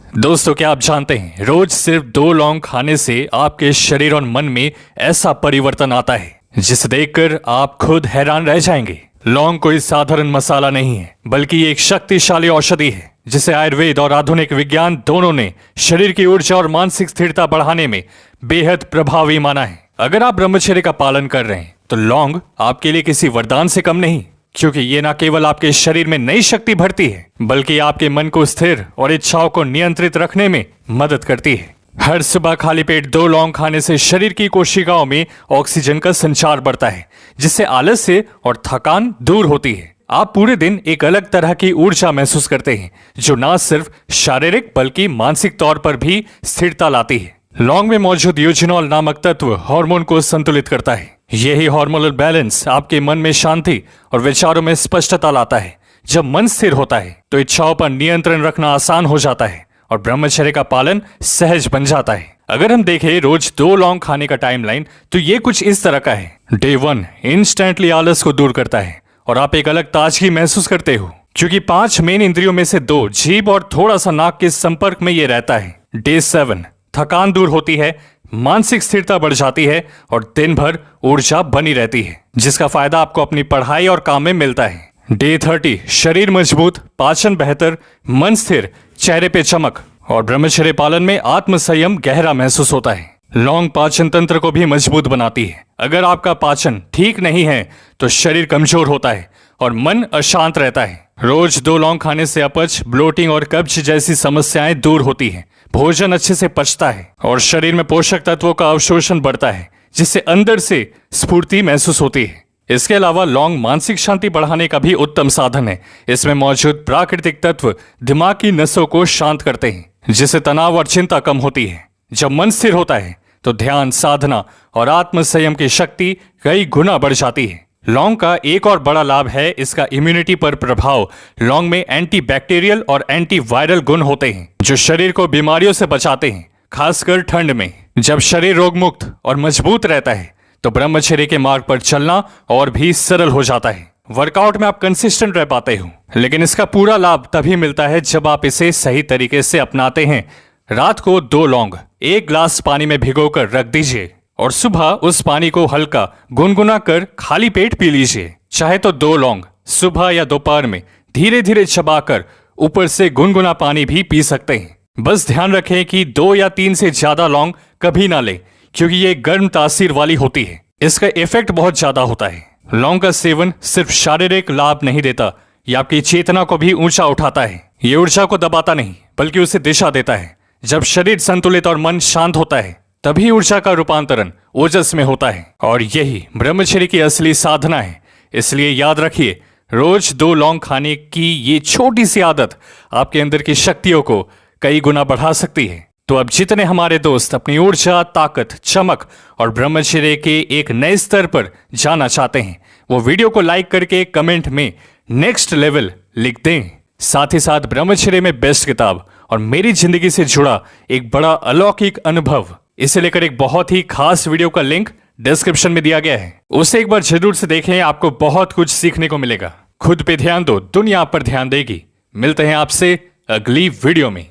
दोस्तों, क्या आप जानते हैं रोज सिर्फ 2 लौंग खाने से आपके शरीर और मन में ऐसा परिवर्तन आता है जिसे देखकर आप खुद हैरान रह जाएंगे। लौंग कोई साधारण मसाला नहीं है, बल्कि एक शक्तिशाली औषधि है जिसे आयुर्वेद और आधुनिक विज्ञान दोनों ने शरीर की ऊर्जा और मानसिक स्थिरता बढ़ाने में बेहद प्रभावी माना है। अगर आप ब्रह्मचर्य का पालन कर रहे हैं तो लौंग आपके लिए किसी वरदान से कम नहीं, क्योंकि ये न केवल आपके शरीर में नई शक्ति भरती है, बल्कि आपके मन को स्थिर और इच्छाओं को नियंत्रित रखने में मदद करती है। हर सुबह खाली पेट 2 लौंग खाने से शरीर की कोशिकाओं में ऑक्सीजन का संचार बढ़ता है, जिससे आलस्य और थकान दूर होती है। आप पूरे दिन एक अलग तरह की ऊर्जा महसूस करते हैं, जो न सिर्फ शारीरिक बल्कि मानसिक तौर पर भी स्थिरता लाती है। लौंग में मौजूद यूजिनॉल नामक तत्व हार्मोन को संतुलित करता है। यही हार्मोनल बैलेंस आपके मन में शांति और विचारों में स्पष्टता लाता है। जब मन स्थिर होता है तो इच्छाओं पर नियंत्रण रखना आसान हो जाता है और ब्रह्मचर्य का पालन सहज बन जाता है। अगर हम देखें रोज 2 लौंग खाने का टाइमलाइन, तो ये कुछ इस तरह का है। डे 1 इंस्टेंटली आलस को दूर करता है और आप एक अलग ताजगी महसूस करते हो, क्योंकि 5 मेन इंद्रियों में से 2 जीभ और थोड़ा सा नाक के संपर्क में ये रहता है। डे 7 थकान दूर होती है, मानसिक स्थिरता बढ़ जाती है और दिन भर ऊर्जा बनी रहती है, जिसका फायदा आपको अपनी पढ़ाई और काम में मिलता है। डे 30 शरीर मजबूत, पाचन बेहतर, मन स्थिर, चेहरे पे चमक और ब्रह्मचर्य पालन में आत्म संयम गहरा महसूस होता है। लौंग पाचन तंत्र को भी मजबूत बनाती है। अगर आपका पाचन ठीक नहीं है तो शरीर कमजोर होता है और मन अशांत रहता है। रोज 2 लौंग खाने से अपच, ब्लोटिंग और कब्ज जैसी समस्याएं दूर होती हैं। भोजन अच्छे से पचता है और शरीर में पोषक तत्वों का अवशोषण बढ़ता है, जिससे अंदर से स्फूर्ति महसूस होती है। इसके अलावा लौंग मानसिक शांति बढ़ाने का भी उत्तम साधन है। इसमें मौजूद प्राकृतिक तत्व दिमाग की नसों को शांत करते हैं, जिससे तनाव और चिंता कम होती है। जब मन स्थिर होता है तो ध्यान, साधना और आत्म संयम की शक्ति कई गुना बढ़ जाती है। लौंग का एक और बड़ा लाभ है इसका इम्यूनिटी पर प्रभाव। लौंग में एंटी बैक्टीरियल और एंटी वायरल गुण होते हैं, जो शरीर को बीमारियों से बचाते हैं, खासकर ठंड में। जब शरीर रोग मुक्त और मजबूत रहता है तो ब्रह्मचर्य के मार्ग पर चलना और भी सरल हो जाता है। वर्कआउट में आप कंसिस्टेंट रह पाते हो, लेकिन इसका पूरा लाभ तभी मिलता है जब आप इसे सही तरीके से अपनाते हैं। रात को 2 लौंग 1 ग्लास पानी में भिगोकर रख दीजिए और सुबह उस पानी को हल्का गुनगुना कर खाली पेट पी लीजिए। चाहे तो 2 लौंग सुबह या दोपहर में धीरे धीरे चबाकर ऊपर से गुनगुना पानी भी पी सकते हैं। बस ध्यान रखें कि 2 या 3 से ज्यादा लौंग कभी ना लें, क्योंकि ये गर्म तासीर वाली होती है। इसका इफेक्ट बहुत ज्यादा होता है। लौंग का सेवन सिर्फ शारीरिक लाभ नहीं देता, ये आपकी चेतना को भी ऊंचा उठाता है। ये ऊर्जा को दबाता नहीं, बल्कि उसे दिशा देता है। जब शरीर संतुलित और मन शांत होता है, तभी ऊर्जा का रूपांतरण ओजस में होता है, और यही ब्रह्मचर्य की असली साधना है। इसलिए याद रखिए, रोज 2 लौंग खाने की ये छोटी सी आदत आपके अंदर की शक्तियों को कई गुना बढ़ा सकती है। तो अब जितने हमारे दोस्त अपनी ऊर्जा, ताकत, चमक और ब्रह्मचर्य के एक नए स्तर पर जाना चाहते हैं, वो वीडियो को लाइक करके कमेंट में नेक्स्ट लेवल लिख दें। साथ ही साथ ब्रह्मचर्य में बेस्ट किताब और मेरी जिंदगी से जुड़ा एक बड़ा अलौकिक अनुभव, इसे लेकर एक बहुत ही खास वीडियो का लिंक डिस्क्रिप्शन में दिया गया है। उसे एक बार जरूर से देखें, आपको बहुत कुछ सीखने को मिलेगा। खुद पे ध्यान दो, दुनिया आप पर ध्यान देगी। मिलते हैं आपसे अगली वीडियो में।